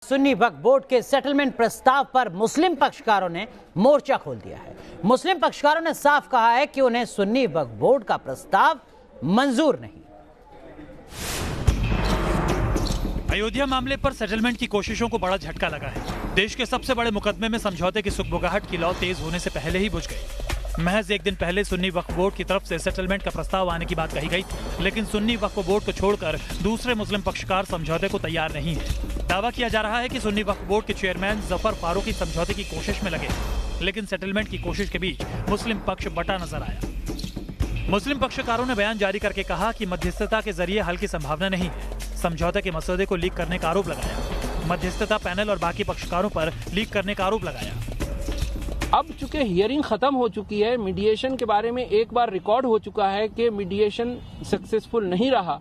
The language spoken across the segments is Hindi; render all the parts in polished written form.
सुन्नी वक्फ बोर्ड के सेटलमेंट प्रस्ताव पर मुस्लिम पक्षकारों ने मोर्चा खोल दिया है। मुस्लिम पक्षकारों ने साफ कहा है कि उन्हें सुन्नी वक्फ बोर्ड का प्रस्ताव मंजूर नहीं। अयोध्या मामले पर सेटलमेंट की कोशिशों को बड़ा झटका लगा है। देश के सबसे बड़े मुकदमे में समझौते की सुगबुगाहट की लौ तेज होने से पहले ही बुझ गई। महज एक दिन पहले सुन्नी वक्फ बोर्ड की तरफ से सेटलमेंट का प्रस्ताव आने की बात कही गई थी, लेकिन सुन्नी वक्फ बोर्ड को छोड़कर दूसरे मुस्लिम पक्षकार समझौते को तैयार नहीं है। दावा किया जा रहा है कि सुन्नी वक्फ बोर्ड के चेयरमैन जफर फारूकी समझौते की कोशिश में लगे, लेकिन सेटलमेंट की कोशिश के बीच मुस्लिम पक्ष बटा नजर आया। मुस्लिम पक्षकारों ने बयान जारी करके कहा कि मध्यस्थता के जरिए हल की संभावना नहीं है। समझौते के मसौदे को लीक करने का आरोप लगाया। मध्यस्थता पैनल और बाकी पक्षकारों पर लीक करने का आरोप लगाया। अब चूंकि हियरिंग खत्म हो चुकी है, मीडिएशन के बारे में एक बार रिकॉर्ड हो चुका है कि मीडिएशन सक्सेसफुल नहीं रहा,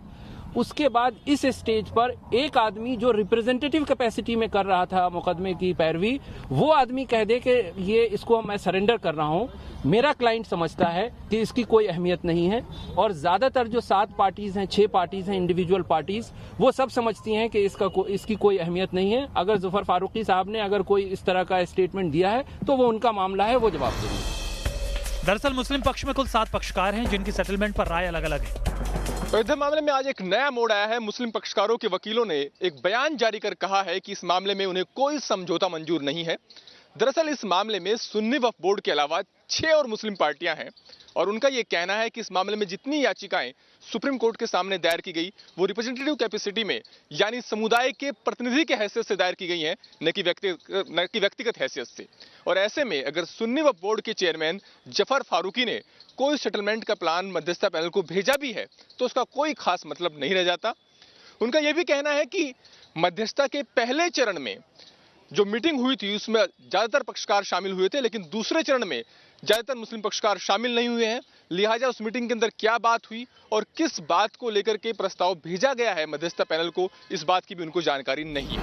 उसके बाद इस स्टेज पर एक आदमी जो रिप्रेजेंटेटिव कैपेसिटी में कर रहा था मुकदमे की पैरवी, वो आदमी कह दे कि ये इसको मैं सरेंडर कर रहा हूँ। मेरा क्लाइंट समझता है कि इसकी कोई अहमियत नहीं है, और ज्यादातर जो 7 पार्टीज हैं, 6 पार्टीज हैं, इंडिविजुअल पार्टीज, वो सब समझती हैं कि इसकी कोई अहमियत नहीं है। अगर जुफर फारूकी साहब ने अगर कोई इस तरह का स्टेटमेंट दिया है तो वो उनका मामला है, वो जवाब देंगे। दरअसल मुस्लिम पक्ष में कुल 7 पक्षकार हैं जिनकी सेटलमेंट पर राय अलग अलग है। अयोध्या मामले में आज एक नया मोड़ आया है। मुस्लिम पक्षकारों के वकीलों ने एक बयान जारी कर कहा है कि इस मामले में उन्हें कोई समझौता मंजूर नहीं है। दरअसल इस मामले में सुन्नी वक्फ बोर्ड के अलावा 6 और मुस्लिम पार्टियां हैं, और उनका यह कहना है कि इस मामले में जितनी याचिकाएं सुप्रीम कोर्ट के सामने दायर की गई, वो रिप्रेजेंटेटिव कैपेसिटी में, यानी समुदाय के प्रतिनिधि के हैसियत से दायर की गई हैं, न कि व्यक्तिगत हैसियत से। और ऐसे में अगर सुन्नी वक्फ बोर्ड के चेयरमैन जफर फारूकी ने कोई सेटलमेंट का प्लान मध्यस्थता पैनल को भेजा भी है, तो उसका कोई खास मतलब नहीं रह जाता। उनका यह भी कहना है कि मध्यस्थता के पहले चरण में जो मीटिंग हुई थी उसमें ज्यादातर पक्षकार शामिल हुए थे, लेकिन दूसरे चरण में ज्यादातर मुस्लिम पक्षकार शामिल नहीं हुए हैं। लिहाजा उस मीटिंग के अंदर क्या बात हुई और किस बात को लेकर के प्रस्ताव भेजा गया है मध्यस्थता पैनल को, इस बात की भी उनको जानकारी नहीं है।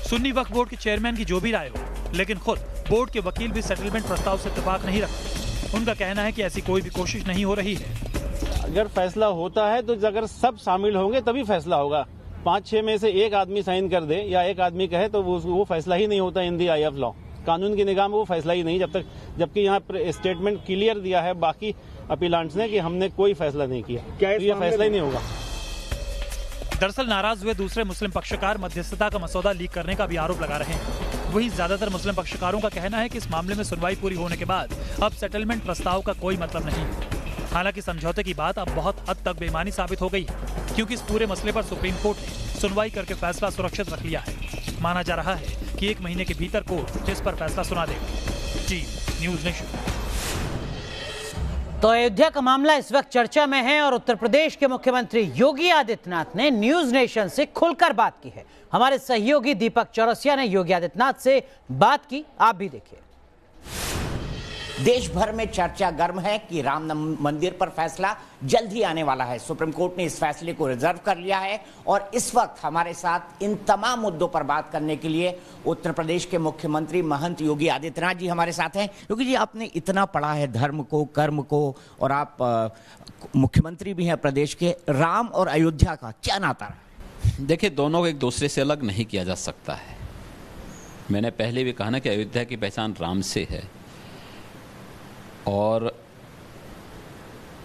सुन्नी वक्फ बोर्ड के चेयरमैन की जो भी राय हो, लेकिन खुद बोर्ड के वकील भी सेटलमेंट प्रस्ताव से इत्तेफाक नहीं रखते। उनका कहना है कि ऐसी कोई भी कोशिश नहीं हो रही है। अगर फैसला होता है तो अगर सब शामिल होंगे तभी फैसला होगा। 5-6 में से एक आदमी साइन कर दे या एक आदमी कहे तो वो फैसला ही नहीं होता। इन दी आई ऑफ लॉ, कानून की निगाह में वो फैसला ही नहीं, जबकि यहाँ स्टेटमेंट क्लियर दिया है बाकी अपीलांट्स ने कि हमने कोई फैसला नहीं किया, तो ये फैसला ही नहीं होगा। दरअसल नाराज हुए दूसरे मुस्लिम पक्षकार मध्यस्थता का मसौदा लीक करने का भी आरोप लगा रहे हैं। वहीं ज्यादातर मुस्लिम पक्षकारों का कहना है कि इस मामले में सुनवाई पूरी होने के बाद अब सेटलमेंट प्रस्ताव का कोई मतलब नहीं है। हालांकि समझौते की बात अब बहुत हद तक बेईमानी साबित हो गई है, क्योंकि इस पूरे मसले पर सुप्रीम कोर्ट ने सुनवाई करके फैसला सुरक्षित रख लिया है। माना जा रहा है कि 1 महीने के भीतर कोर्ट इस पर फैसला सुना देगा। जी न्यूज़ नेशन। तो अयोध्या का मामला इस वक्त चर्चा में है और उत्तर प्रदेश के मुख्यमंत्री योगी आदित्यनाथ ने न्यूज़ नेशन से खुलकर बात की है। हमारे सहयोगी दीपक चौरसिया ने योगी आदित्यनाथ से बात की, आप भी देखिए। देश भर में चर्चा गर्म है कि राम मंदिर पर फैसला जल्द ही आने वाला है। सुप्रीम कोर्ट ने इस फैसले को रिजर्व कर लिया है, और इस वक्त हमारे साथ इन तमाम मुद्दों पर बात करने के लिए उत्तर प्रदेश के मुख्यमंत्री महंत योगी आदित्यनाथ जी हमारे साथ हैं। योगी जी, आपने इतना पढ़ा है धर्म को, कर्म को, और आप मुख्यमंत्री भी हैं प्रदेश के। राम और अयोध्या का क्या नाता है? देखिए, दोनों को एक दूसरे से अलग नहीं किया जा सकता है। मैंने पहले भी कहा ना कि अयोध्या की पहचान राम से है, और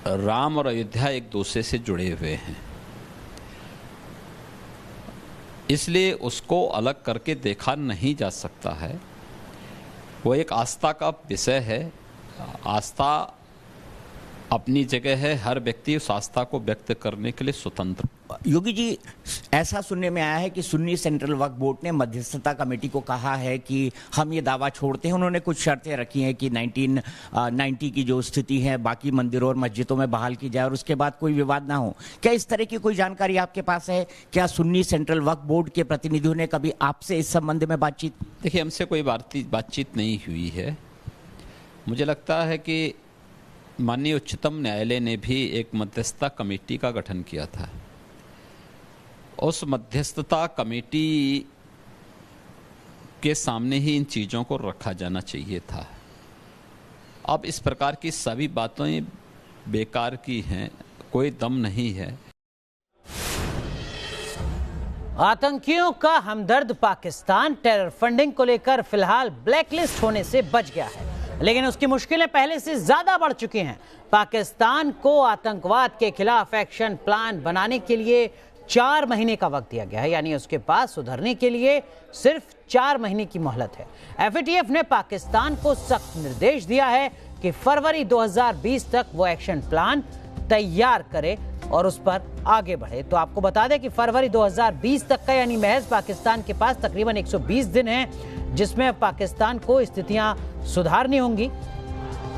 राम और अयोध्या एक दूसरे से जुड़े हुए हैं, इसलिए उसको अलग करके देखा नहीं जा सकता है। वो एक आस्था का विषय है। आस्था अपनी जगह है, हर व्यक्ति उस आस्था को व्यक्त करने के लिए स्वतंत्र। योगी जी, ऐसा सुनने में आया है कि सुन्नी सेंट्रल वक्फ बोर्ड ने मध्यस्थता कमेटी को कहा है कि हम ये दावा छोड़ते हैं। उन्होंने कुछ शर्तें रखी हैं कि 1990 की जो स्थिति है बाकी मंदिरों और मस्जिदों में बहाल की जाए और उसके बाद कोई विवाद ना हो। क्या इस तरह की कोई जानकारी आपके पास है? क्या सुन्नी सेंट्रल वक्फ बोर्ड के प्रतिनिधियों ने कभी आपसे इस संबंध में बातचीत? देखिए, हमसे कोई बातचीत नहीं हुई है। मुझे लगता है कि माननीय उच्चतम न्यायालय ने भी एक मध्यस्थता कमेटी का गठन किया था। उस मध्यस्थता कमेटी के सामने ही इन चीज़ों को रखा जाना चाहिए था। अब इस प्रकार की सभी बातें बेकार की हैं, कोई दम नहीं है। आतंकियों का हमदर्द पाकिस्तान टेरर फंडिंग को लेकर फिलहाल ब्लैकलिस्ट होने से बच गया है, लेकिन उसकी मुश्किलें पहले से ज्यादा बढ़ चुकी हैं। पाकिस्तान को आतंकवाद के खिलाफ एक्शन प्लान बनाने के लिए 4 महीने का वक्त दिया गया है, यानी उसके पास सुधरने के लिए सिर्फ 4 महीने की मोहलत है। एफएटीएफ ने पाकिस्तान को सख्त निर्देश दिया है कि फरवरी 2020 तक वो एक्शन प्लान तैयार करे और उस पर आगे बढ़े। तो आपको बता दें कि फरवरी 2020 तक का यानी महज पाकिस्तान के पास तकरीबन 120 दिन हैं, जिसमें पाकिस्तान को स्थितियां सुधारनी होंगी।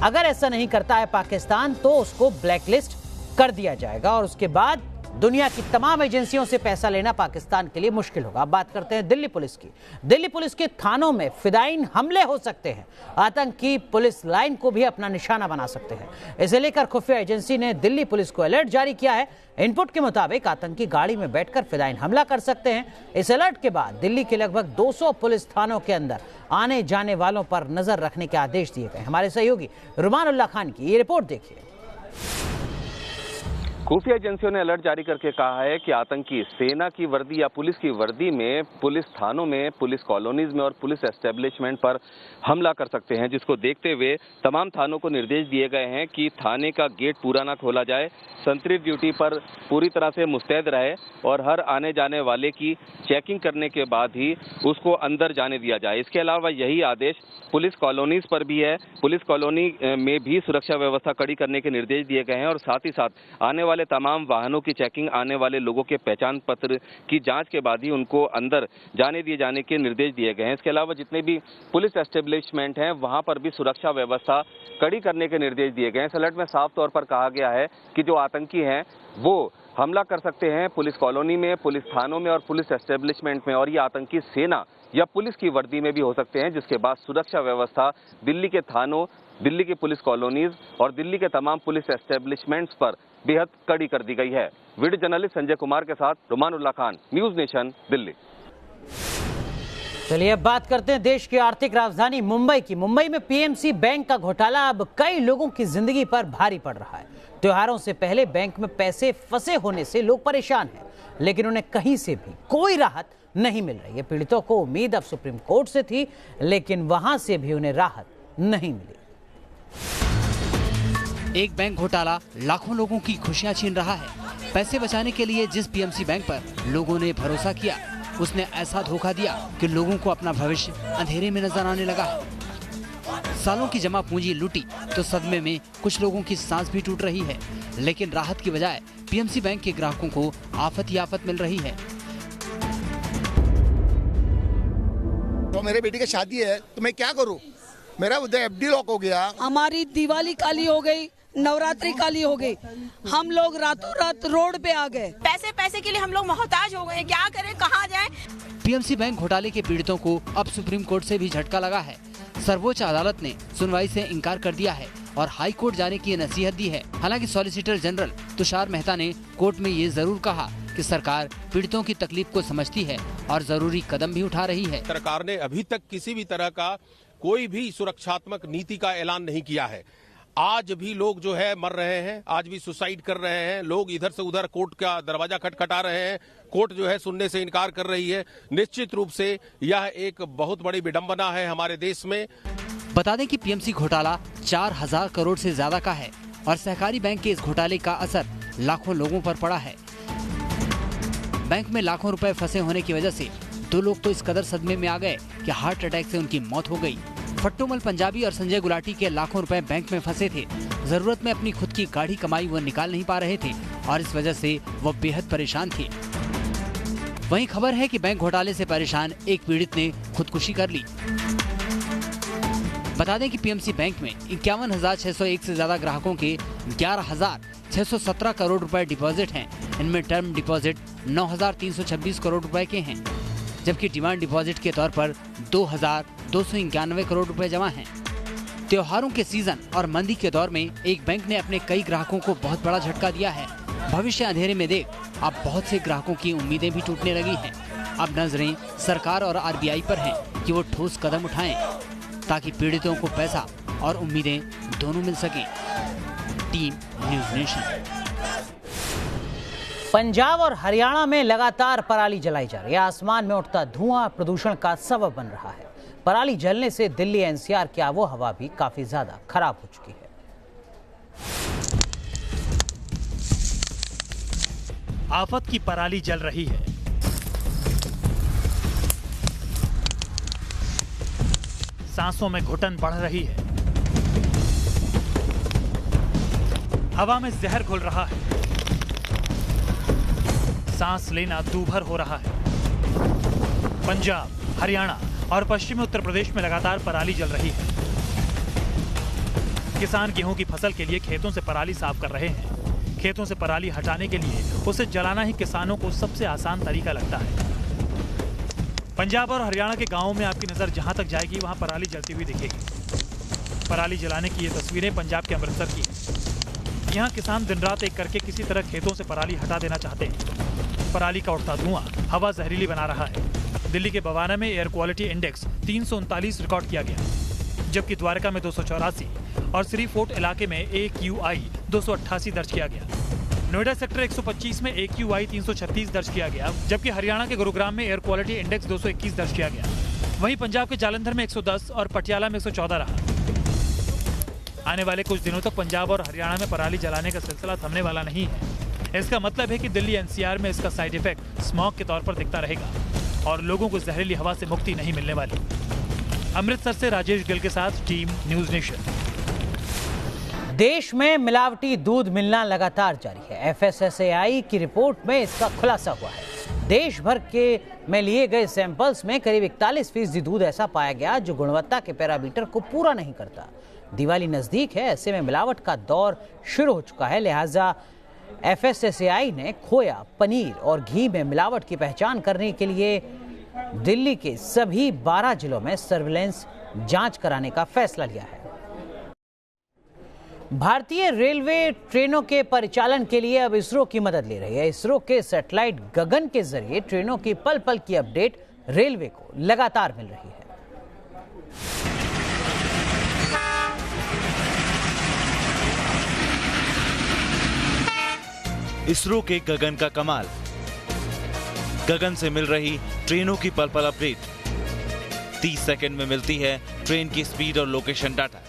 अगर ऐसा नहीं करता है पाकिस्तान तो उसको ब्लैकलिस्ट कर दिया जाएगा और उसके बाद दुनिया की तमाम एजेंसियों से पैसा लेना पाकिस्तान के लिए मुश्किल होगा। अब बात करते हैं दिल्ली पुलिस की। दिल्ली पुलिस के थानों में फिदायीन हमले हो सकते हैं। आतंकी पुलिस लाइन को भी अपना निशाना बना सकते हैं। इसे लेकर खुफिया एजेंसी ने दिल्ली पुलिस को अलर्ट जारी किया है। इनपुट के मुताबिक आतंकी गाड़ी में बैठकर फिदायीन हमला कर सकते हैं। इस अलर्ट के बाद दिल्ली के लगभग 200 पुलिस थानों के अंदर आने जाने वालों पर नजर रखने के आदेश दिए गए। हमारे सहयोगी रुमानुल्लाह खान की ये रिपोर्ट देखिए। खुफिया एजेंसियों ने अलर्ट जारी करके कहा है कि आतंकी सेना की वर्दी या पुलिस की वर्दी में पुलिस थानों में, पुलिस कॉलोनीज में और पुलिस एस्टेब्लिशमेंट पर हमला कर सकते हैं, जिसको देखते हुए तमाम थानों को निर्देश दिए गए हैं कि थाने का गेट पूरा ना खोला जाए, संतरी ड्यूटी पर पूरी तरह से मुस्तैद रहे और हर आने जाने वाले की चेकिंग करने के बाद ही उसको अंदर जाने दिया जाए। इसके अलावा यही आदेश पुलिस कॉलोनीज पर भी है। पुलिस कॉलोनी में भी सुरक्षा व्यवस्था कड़ी करने के निर्देश दिए गए हैं और साथ ही साथ आने वाले तमाम वाहनों की चेकिंग, आने वाले लोगों के पहचान पत्र की जांच के बाद ही उनको अंदर जाने दिए जाने के निर्देश दिए गए हैं। इसके अलावा जितने भी पुलिस एस्टेब्लिशमेंट हैं वहां पर भी सुरक्षा व्यवस्था कड़ी करने के निर्देश दिए गए हैं। इस अलर्ट में साफ तौर पर कहा गया है कि जो आतंकी हैं वो हमला कर सकते हैं पुलिस कॉलोनी में, पुलिस थानों में और पुलिस एस्टेब्लिशमेंट में, और ये आतंकी सेना या पुलिस की वर्दी में भी हो सकते हैं, जिसके बाद सुरक्षा व्यवस्था दिल्ली के थानों, दिल्ली की पुलिस कॉलोनीज और दिल्ली के तमाम पुलिस एस्टेब्लिशमेंट्स पर बेहद कड़ी कर दी गई है। वीडियो जर्नलिस्ट संजय कुमार के साथ रुमानुल्लाह खान, न्यूज नेशन, दिल्ली। चलिए अब बात करते हैं देश की आर्थिक राजधानी मुंबई की। मुंबई में पीएमसी बैंक का घोटाला अब कई लोगों की जिंदगी पर भारी पड़ रहा है। त्योहारों से पहले बैंक में पैसे फंसे होने से लोग परेशान हैं, लेकिन उन्हें कहीं से भी कोई राहत नहीं मिल रही है। पीड़ितों को उम्मीद अब सुप्रीम कोर्ट से थी, लेकिन वहां से भी उन्हें राहत नहीं मिली। एक बैंक घोटाला लाखों लोगों की खुशियां छीन रहा है। पैसे बचाने के लिए जिस पीएमसी बैंक पर लोगों ने भरोसा किया, उसने ऐसा धोखा दिया कि लोगों को अपना भविष्य अंधेरे में नजर आने लगा है। सालों की जमा पूंजी लूटी तो सदमे में कुछ लोगों की सांस भी टूट रही है, लेकिन राहत की बजाय पीएमसी बैंक के ग्राहकों को आफत ही आफत मिल रही है। तो मेरे बेटी की शादी है तो मैं क्या करूं? मेरा उधर एफडी लॉक हो गया। हमारी दिवाली काली हो गई, नवरात्रि काली हो गई, हम लोग रातों रात रोड पे आ गए। पैसे के लिए हम लोग मोहताज हो गए, क्या करें, कहाँ जाएं? पीएमसी बैंक घोटाले के पीड़ितों को अब सुप्रीम कोर्ट से भी झटका लगा है। सर्वोच्च अदालत ने सुनवाई से इनकार कर दिया है और हाई कोर्ट जाने की नसीहत दी है। हालांकि सॉलिसिटर जनरल तुषार मेहता ने कोर्ट में ये जरूर कहा कि सरकार पीड़ितों की तकलीफ को समझती है और जरूरी कदम भी उठा रही है। सरकार ने अभी तक किसी भी तरह का कोई भी सुरक्षात्मक नीति का ऐलान नहीं किया है। आज भी लोग जो है मर रहे हैं, आज भी सुसाइड कर रहे हैं, लोग इधर से उधर कोर्ट का दरवाजा खटखटा रहे हैं, कोर्ट जो है सुनने से इनकार कर रही है। निश्चित रूप से यह एक बहुत बड़ी विडंबना है हमारे देश में। बता दें कि पीएमसी घोटाला 4000 करोड़ से ज्यादा का है और सहकारी बैंक के इस घोटाले का असर लाखों लोगों पर पड़ा है। बैंक में लाखों रुपए फंसे होने की वजह से 2 लोग तो इस कदर सदमे में आ गए कि हार्ट अटैक से उनकी मौत हो गई। फट्टूमल पंजाबी और संजय गुलाटी के लाखों रुपए बैंक में फंसे थे। जरूरत में अपनी खुद की गाढ़ी कमाई वो निकाल नहीं पा रहे थे और इस वजह से वो बेहद परेशान थे। वहीं खबर है कि बैंक घोटाले से परेशान एक पीड़ित ने खुदकुशी कर ली। बता दें कि पीएमसी बैंक में 51,601 से ज्यादा ग्राहकों के 11,617 करोड़ रुपए डिपॉजिट हैं। इनमें टर्म डिपॉजिट 9,326 करोड़ रुपए के हैं, जबकि डिमांड डिपॉजिट के तौर पर 2,291 करोड़ रुपए जमा हैं। त्योहारों के सीजन और मंदी के दौर में एक बैंक ने अपने कई ग्राहकों को बहुत बड़ा झटका दिया है। भविष्य अंधेरे में देख अब बहुत से ग्राहकों की उम्मीदें भी टूटने लगी हैं। अब नजरें सरकार और आरबीआई पर हैं कि वो ठोस कदम उठाएं ताकि पीड़ितों को पैसा और उम्मीदें दोनों मिल सकें। Team news nation. पंजाब और हरियाणा में लगातार पराली जलाई जा रही है। आसमान में उठता धुआं प्रदूषण का सबब बन रहा है। पराली जलने से दिल्ली एनसीआर की आबो हवा भी काफी ज्यादा खराब हो चुकी है। आफत की पराली जल रही है। सांसों में घुटन बढ़ रही है। हवा में जहर घुल रहा है। सांस लेना दूभर हो रहा है। पंजाब, हरियाणा और पश्चिमी उत्तर प्रदेश में लगातार पराली जल रही है। किसान गेहूं की फसल के लिए खेतों से पराली साफ कर रहे हैं। खेतों से पराली हटाने के लिए उसे जलाना ही किसानों को सबसे आसान तरीका लगता है। पंजाब और हरियाणा के गांवों में आपकी नजर जहां तक जाएगी वहां पराली जलती हुई दिखेगी। पराली जलाने की ये तस्वीरें पंजाब के अमृतसर की हैं। यहाँ किसान दिन रात एक करके किसी तरह खेतों से पराली हटा देना चाहते हैं। पराली का उठता धुआं हवा जहरीली बना रहा है। दिल्ली के बवाना में एयर क्वालिटी इंडेक्स 339 रिकॉर्ड किया गया, जबकि द्वारका में 284 और श्रीफोर्ट इलाके में AQI 288 दर्ज किया गया। नोएडा सेक्टर 125 में AQI 336 दर्ज किया गया, जबकि हरियाणा के गुरुग्राम में एयर क्वालिटी इंडेक्स 221 दर्ज किया गया। वहीं पंजाब के जालंधर में 110 और पटियाला में 114 रहा। आने वाले कुछ दिनों तक पंजाब और हरियाणा में पराली जलाने का सिलसिला थमने वाला नहीं है। इसका मतलब है कि दिल्ली NCR में इसका साइड इफेक्ट स्मॉग के तौर पर दिखता रहेगा और लोगों को जहरीली हवा से मुक्ति नहीं मिलने वाली। अमृतसर से राजेश गिल के साथ टीम न्यूज नेशन। देश में मिलावटी दूध मिलना लगातार जारी है। FSSAI की रिपोर्ट में इसका खुलासा हुआ है। देश भर के में लिए गए सैंपल्स में करीब 41% दूध ऐसा पाया गया जो गुणवत्ता के पैरामीटर को पूरा नहीं करता। दिवाली नजदीक है, ऐसे में मिलावट का दौर शुरू हो चुका है। लिहाजा FSSAI ने खोया, पनीर और घी में मिलावट की पहचान करने के लिए दिल्ली के सभी 12 जिलों में सर्विलांस जांच कराने का फैसला लिया है। भारतीय रेलवे ट्रेनों के परिचालन के लिए अब इसरो की मदद ले रही है। इसरो के सैटेलाइट गगन के जरिए ट्रेनों की पल पल की अपडेट रेलवे को लगातार मिल रही है। इसरो के गगन का कमाल, गगन से मिल रही ट्रेनों की पल पल अपडेट। 30 सेकंड में मिलती है ट्रेन की स्पीड और लोकेशन डाटा।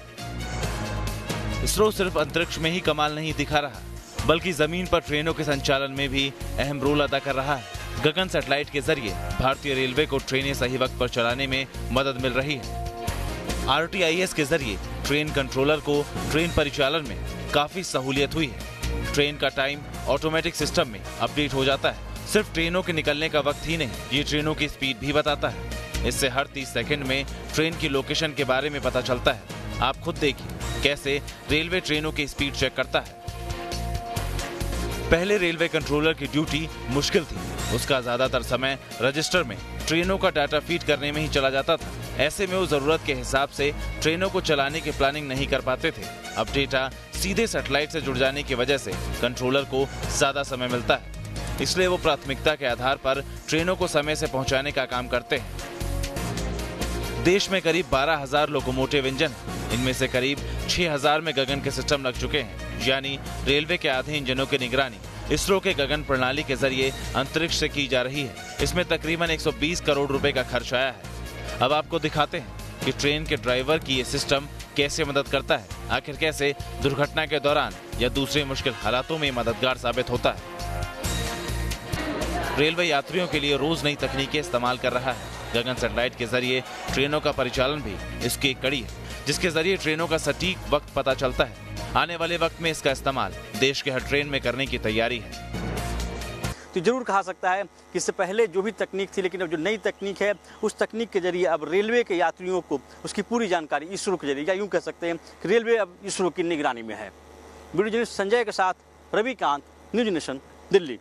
इसरो सिर्फ अंतरिक्ष में ही कमाल नहीं दिखा रहा, बल्कि जमीन पर ट्रेनों के संचालन में भी अहम रोल अदा कर रहा है। गगन सैटेलाइट के जरिए भारतीय रेलवे को ट्रेनें सही वक्त पर चलाने में मदद मिल रही है। RTIS के जरिए ट्रेन कंट्रोलर को ट्रेन परिचालन में काफी सहूलियत हुई है। ट्रेन का टाइम ऑटोमेटिक सिस्टम में अपडेट हो जाता है। सिर्फ ट्रेनों के निकलने का वक्त ही नहीं, ये ट्रेनों की स्पीड भी बताता है। इससे हर 30 सेकंड में ट्रेन की लोकेशन के बारे में पता चलता है। आप खुद देखिए कैसे रेलवे ट्रेनों की स्पीड चेक करता है। पहले रेलवे कंट्रोलर की ड्यूटी मुश्किल थी। उसका ज्यादातर समय रजिस्टर में ट्रेनों का डाटा फीड करने में ही चला जाता था। ऐसे में वो जरूरत के हिसाब से ट्रेनों को चलाने की प्लानिंग नहीं कर पाते थे। अब डेटा सीधे सैटेलाइट से जुड़ जाने की वजह से कंट्रोलर को ज्यादा समय मिलता है, इसलिए वो प्राथमिकता के आधार पर ट्रेनों को समय से पहुंचाने का काम करते हैं। देश में करीब 12,000 लोकोमोटिव इंजन हैं। इनमें से करीब 6,000 में गगन के सिस्टम लग चुके हैं, यानी रेलवे के आधे इंजनों की निगरानी इसरो के गगन प्रणाली के जरिए अंतरिक्ष से की जा रही है। इसमें तकरीबन 120 करोड़ रुपए का खर्च आया है। अब आपको दिखाते हैं कि ट्रेन के ड्राइवर की ये सिस्टम कैसे मदद करता है, आखिर कैसे दुर्घटना के दौरान या दूसरे मुश्किल हालातों में मददगार साबित होता है। रेलवे यात्रियों के लिए रोज नई तकनीकें इस्तेमाल कर रहा है। गगन सैटेलाइट के जरिए ट्रेनों का परिचालन भी इसकी एक कड़ी है, जिसके जरिए ट्रेनों का सटीक वक्त पता चलता है। आने वाले वक्त में इसका इस्तेमाल देश के हर ट्रेन में करने की तैयारी है। तो जरूर कहा सकता है कि इससे पहले जो भी तकनीक थी, लेकिन अब जो नई तकनीक है उस तकनीक के जरिए अब रेलवे के यात्रियों को उसकी पूरी जानकारी इसरो के जरिए, या यूँ कह सकते हैं कि रेलवे अब इसरो की निगरानी में है। वीडियो जर्नलिस्ट संजय के साथ रविकांत, न्यूज नेशन, दिल्ली।